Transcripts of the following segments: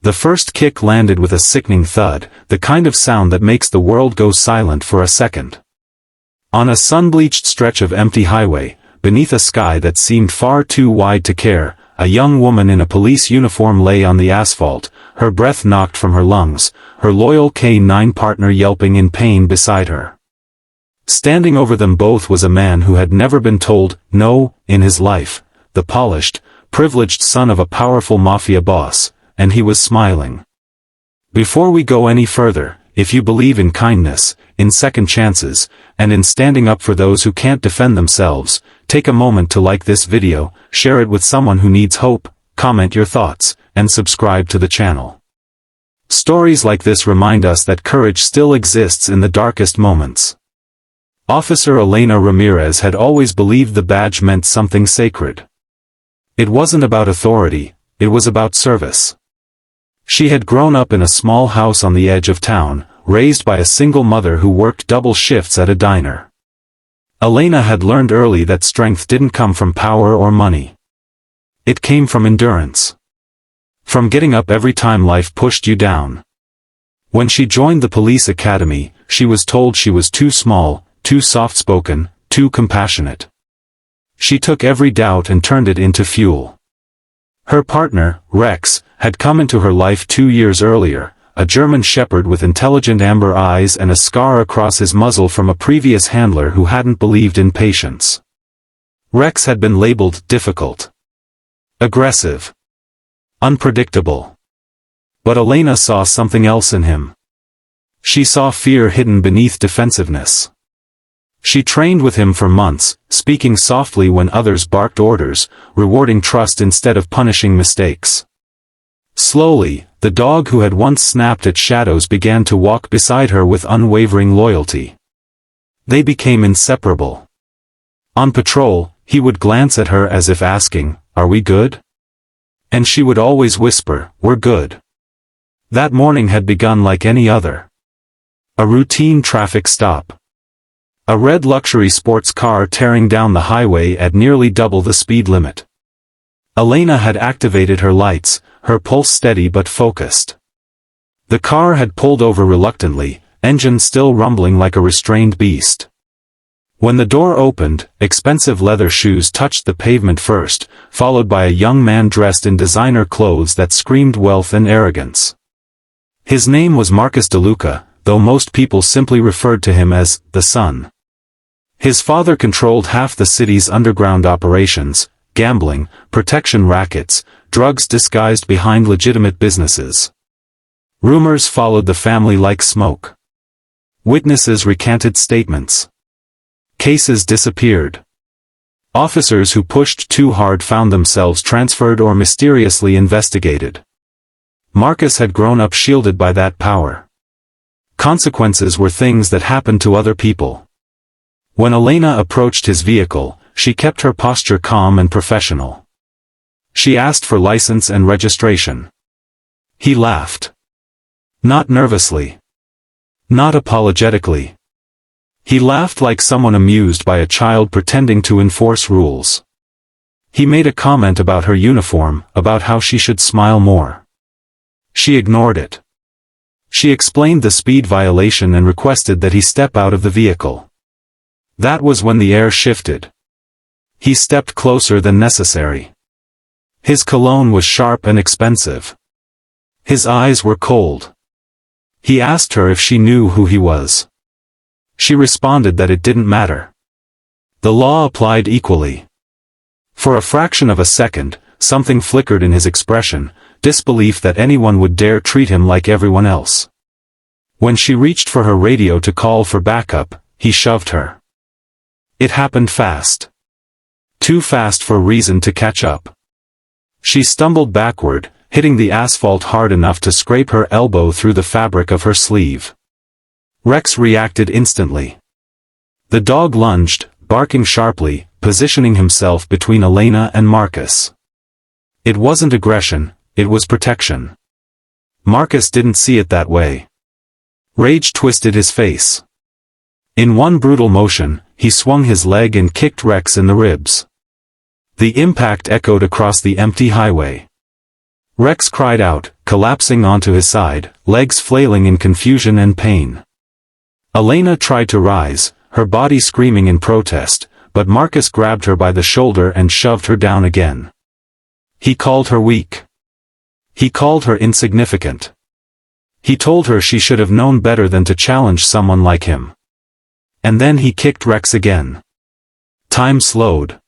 The first kick landed with a sickening thud, the kind of sound that makes the world go silent for a second. On a sun-bleached stretch of empty highway, beneath a sky that seemed far too wide to care, a young woman in a police uniform lay on the asphalt, her breath knocked from her lungs, her loyal K-9 partner yelping in pain beside her. Standing over them both was a man who had never been told no in his life, the polished, privileged son of a powerful Mafia boss, and he was smiling. Before we go any further, if you believe in kindness, in second chances, and in standing up for those who can't defend themselves, take a moment to like this video, share it with someone who needs hope, comment your thoughts, and subscribe to the channel. Stories like this remind us that courage still exists in the darkest moments. Officer Elena Ramirez had always believed the badge meant something sacred. It wasn't about authority, it was about service. She had grown up in a small house on the edge of town, raised by a single mother who worked double shifts at a diner. Elena had learned early that strength didn't come from power or money. It came from endurance. From getting up every time life pushed you down. When she joined the police academy, she was told she was too small, too soft-spoken, too compassionate. She took every doubt and turned it into fuel. Her partner, Rex, had come into her life 2 years earlier, a German shepherd with intelligent amber eyes and a scar across his muzzle from a previous handler who hadn't believed in patience. Rex had been labeled difficult, aggressive, unpredictable. But Elena saw something else in him. She saw fear hidden beneath defensiveness. She trained with him for months, speaking softly when others barked orders, rewarding trust instead of punishing mistakes. Slowly, the dog who had once snapped at shadows began to walk beside her with unwavering loyalty. They became inseparable. On patrol, he would glance at her as if asking, "Are we good?" And she would always whisper, "We're good." That morning had begun like any other. A routine traffic stop. A red luxury sports car tearing down the highway at nearly double the speed limit. Elena had activated her lights, her pulse steady but focused. The car had pulled over reluctantly, engine still rumbling like a restrained beast. When the door opened, expensive leather shoes touched the pavement first, followed by a young man dressed in designer clothes that screamed wealth and arrogance. His name was Marcus DeLuca, though most people simply referred to him as the Son. His father controlled half the city's underground operations, gambling, protection rackets, drugs disguised behind legitimate businesses. Rumors followed the family like smoke. Witnesses recanted statements. Cases disappeared. Officers who pushed too hard found themselves transferred or mysteriously investigated. Marcus had grown up shielded by that power. Consequences were things that happened to other people. When Elena approached his vehicle, she kept her posture calm and professional. She asked for license and registration. He laughed. Not nervously. Not apologetically. He laughed like someone amused by a child pretending to enforce rules. He made a comment about her uniform, about how she should smile more. She ignored it. She explained the speed violation and requested that he step out of the vehicle. That was when the air shifted. He stepped closer than necessary. His cologne was sharp and expensive. His eyes were cold. He asked her if she knew who he was. She responded that it didn't matter. The law applied equally. For a fraction of a second, something flickered in his expression, disbelief that anyone would dare treat him like everyone else. When she reached for her radio to call for backup, he shoved her. It happened fast. Too fast for reason to catch up. She stumbled backward, hitting the asphalt hard enough to scrape her elbow through the fabric of her sleeve. Rex reacted instantly. The dog lunged, barking sharply, positioning himself between Elena and Marcus. It wasn't aggression, it was protection. Marcus didn't see it that way. Rage twisted his face. In one brutal motion, he swung his leg and kicked Rex in the ribs. The impact echoed across the empty highway. Rex cried out, collapsing onto his side, legs flailing in confusion and pain. Elena tried to rise, her body screaming in protest, but Marcus grabbed her by the shoulder and shoved her down again. He called her weak. He called her insignificant. He told her she should have known better than to challenge someone like him. And then he kicked Rex again. Time slowed.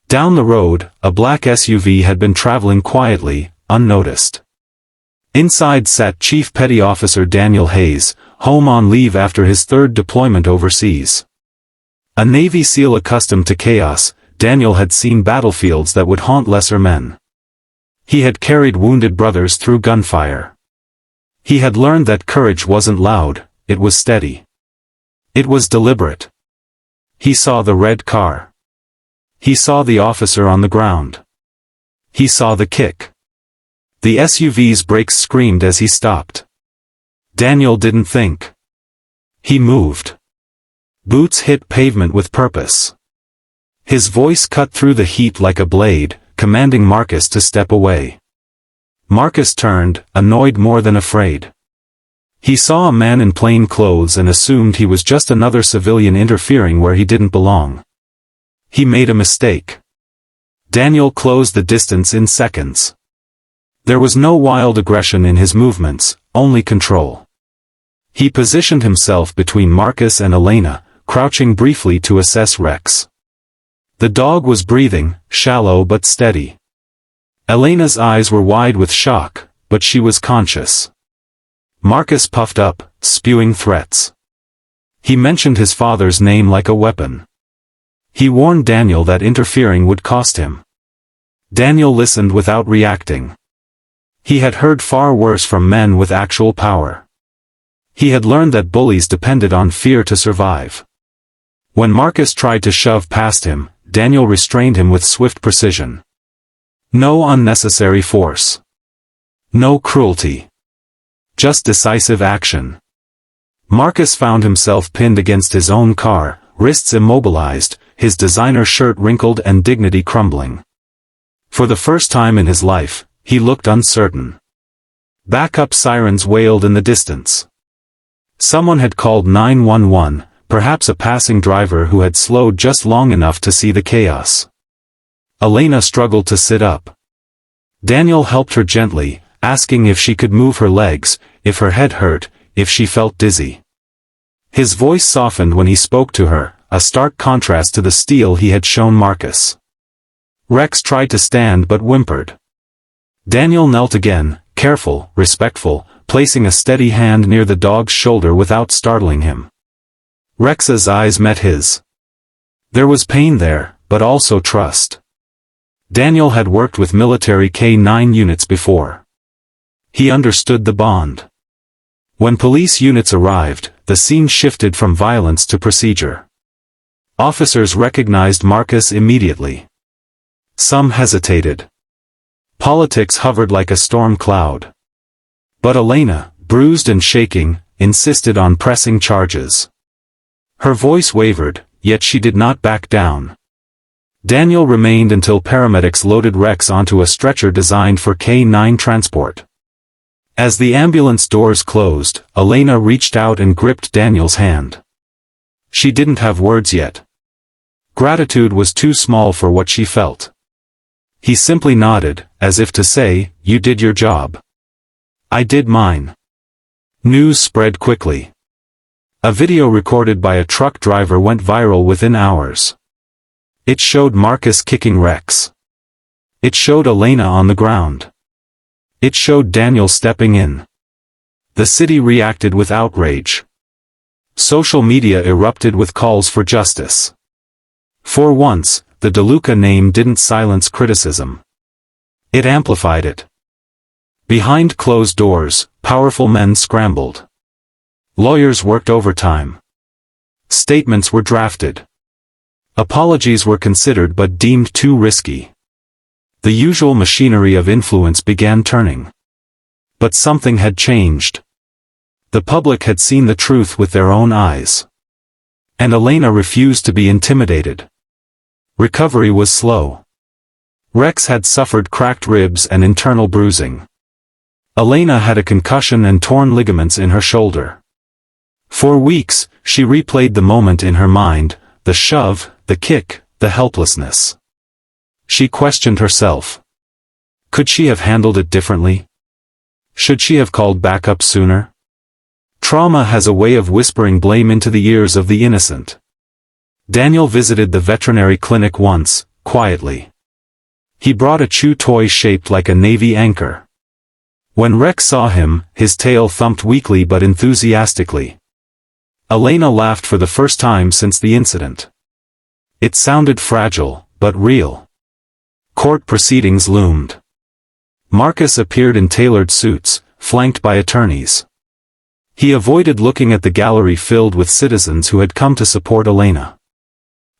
Down the road, a black SUV had been traveling quietly, unnoticed. Inside sat Chief Petty Officer Daniel Hayes, home on leave after his third deployment overseas. A Navy SEAL accustomed to chaos, Daniel had seen battlefields that would haunt lesser men. He had carried wounded brothers through gunfire. He had learned that courage wasn't loud, it was steady. It was deliberate. He saw the red car. He saw the officer on the ground. He saw the kick. The SUV's brakes screamed as he stopped. Daniel didn't think. He moved. Boots hit pavement with purpose. His voice cut through the heat like a blade, commanding Marcus to step away. Marcus turned, annoyed more than afraid. He saw a man in plain clothes and assumed he was just another civilian interfering where he didn't belong. He made a mistake. Daniel closed the distance in seconds. There was no wild aggression in his movements, only control. He positioned himself between Marcus and Elena, crouching briefly to assess Rex. The dog was breathing, shallow but steady. Elena's eyes were wide with shock, but she was conscious. Marcus puffed up, spewing threats. He mentioned his father's name like a weapon. He warned Daniel that interfering would cost him. Daniel listened without reacting. He had heard far worse from men with actual power. He had learned that bullies depended on fear to survive. When Marcus tried to shove past him, Daniel restrained him with swift precision. No unnecessary force. No cruelty. Just decisive action. Marcus found himself pinned against his own car, wrists immobilized, his designer shirt wrinkled and dignity crumbling. For the first time in his life, he looked uncertain. Backup sirens wailed in the distance. Someone had called 911, perhaps a passing driver who had slowed just long enough to see the chaos. Elena struggled to sit up. Daniel helped her gently, asking if she could move her legs, if her head hurt, if she felt dizzy. His voice softened when he spoke to her, a stark contrast to the steel he had shown Marcus. Rex tried to stand but whimpered. Daniel knelt again, careful, respectful, placing a steady hand near the dog's shoulder without startling him. Rex's eyes met his. There was pain there, but also trust. Daniel had worked with military K-9 units before. He understood the bond. When police units arrived, the scene shifted from violence to procedure. Officers recognized Marcus immediately. Some hesitated. Politics hovered like a storm cloud. But Elena, bruised and shaking, insisted on pressing charges. Her voice wavered, yet she did not back down. Daniel remained until paramedics loaded Rex onto a stretcher designed for K-9 transport. As the ambulance doors closed, Elena reached out and gripped Daniel's hand. She didn't have words yet. Gratitude was too small for what she felt. He simply nodded, as if to say, "You did your job. I did mine." News spread quickly. A video recorded by a truck driver went viral within hours. It showed Marcus kicking Rex. It showed Elena on the ground. It showed Daniel stepping in. The city reacted with outrage. Social media erupted with calls for justice. For once, the DeLuca name didn't silence criticism. It amplified it. Behind closed doors, powerful men scrambled. Lawyers worked overtime. Statements were drafted. Apologies were considered but deemed too risky. The usual machinery of influence began turning. But something had changed. The public had seen the truth with their own eyes. And Elena refused to be intimidated. Recovery was slow. Rex had suffered cracked ribs and internal bruising. Elena had a concussion and torn ligaments in her shoulder. For weeks, she replayed the moment in her mind, the shove, the kick, the helplessness. She questioned herself. Could she have handled it differently? Should she have called backup sooner? Trauma has a way of whispering blame into the ears of the innocent. Daniel visited the veterinary clinic once, quietly. He brought a chew toy shaped like a navy anchor. When Rex saw him, his tail thumped weakly but enthusiastically. Elena laughed for the first time since the incident. It sounded fragile, but real. Court proceedings loomed. Marcus appeared in tailored suits, flanked by attorneys. He avoided looking at the gallery filled with citizens who had come to support Elena.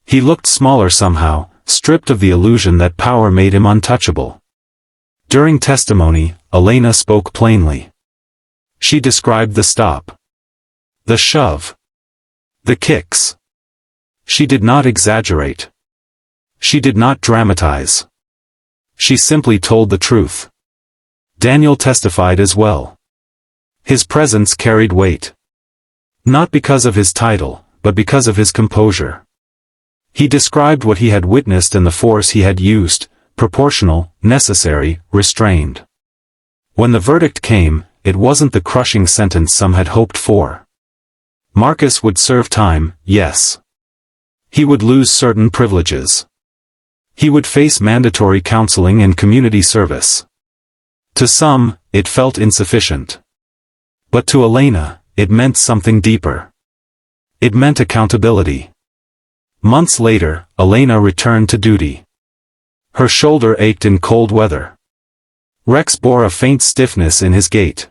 He looked smaller somehow, stripped of the illusion that power made him untouchable. During testimony, Elena spoke plainly. She described the stop. The shove. The kicks. She did not exaggerate. She did not dramatize. She simply told the truth. Daniel testified as well. His presence carried weight. Not because of his title, but because of his composure. He described what he had witnessed and the force he had used, proportional, necessary, restrained. When the verdict came, it wasn't the crushing sentence some had hoped for. Marcus would serve time, yes. He would lose certain privileges. He would face mandatory counseling and community service. To some, it felt insufficient. But to Elena, it meant something deeper. It meant accountability. Months later, Elena returned to duty. Her shoulder ached in cold weather. Rex bore a faint stiffness in his gait.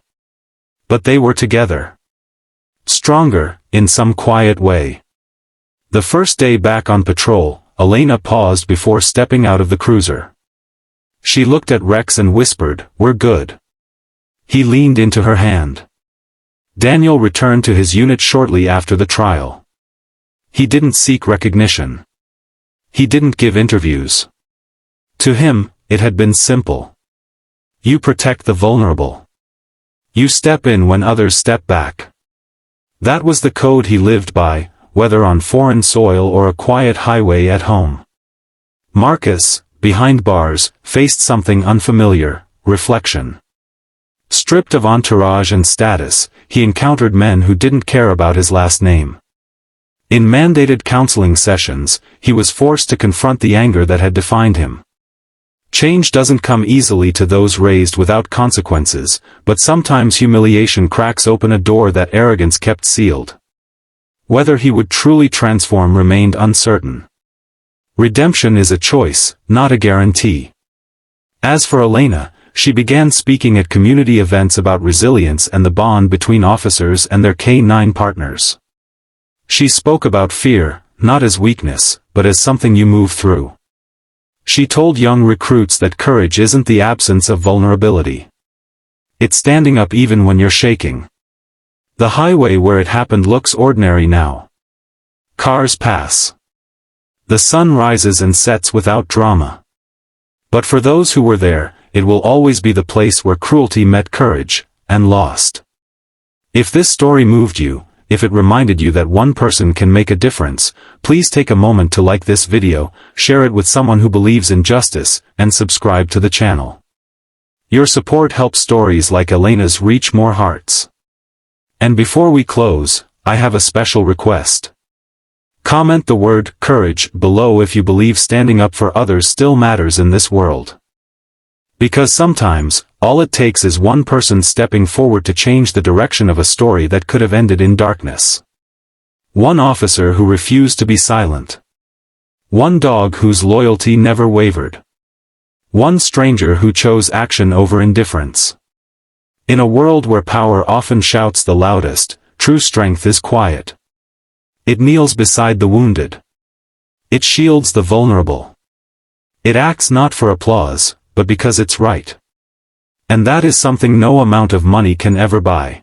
But they were together. Stronger, in some quiet way. The first day back on patrol, Elena paused before stepping out of the cruiser. She looked at Rex and whispered, "We're good." He leaned into her hand. Daniel returned to his unit shortly after the trial. He didn't seek recognition. He didn't give interviews. To him, it had been simple. You protect the vulnerable. You step in when others step back. That was the code he lived by, whether on foreign soil or a quiet highway at home. Marcus, behind bars, faced something unfamiliar, reflection. Stripped of entourage and status, he encountered men who didn't care about his last name. In mandated counseling sessions, he was forced to confront the anger that had defined him. Change doesn't come easily to those raised without consequences, but sometimes humiliation cracks open a door that arrogance kept sealed. Whether he would truly transform remained uncertain. Redemption is a choice, not a guarantee. As for Elena, she began speaking at community events about resilience and the bond between officers and their K-9 partners. She spoke about fear, not as weakness, but as something you move through. She told young recruits that courage isn't the absence of vulnerability. It's standing up even when you're shaking. The highway where it happened looks ordinary now. Cars pass. The sun rises and sets without drama. But for those who were there, it will always be the place where cruelty met courage, and lost. If this story moved you, if it reminded you that one person can make a difference, please take a moment to like this video, share it with someone who believes in justice, and subscribe to the channel. Your support helps stories like Elena's reach more hearts. And before we close, I have a special request. Comment the word courage below if you believe standing up for others still matters in this world. Because sometimes, all it takes is one person stepping forward to change the direction of a story that could have ended in darkness. One officer who refused to be silent. One dog whose loyalty never wavered. One stranger who chose action over indifference. In a world where power often shouts the loudest, true strength is quiet. It kneels beside the wounded. It shields the vulnerable. It acts not for applause, but because it's right. And that is something no amount of money can ever buy.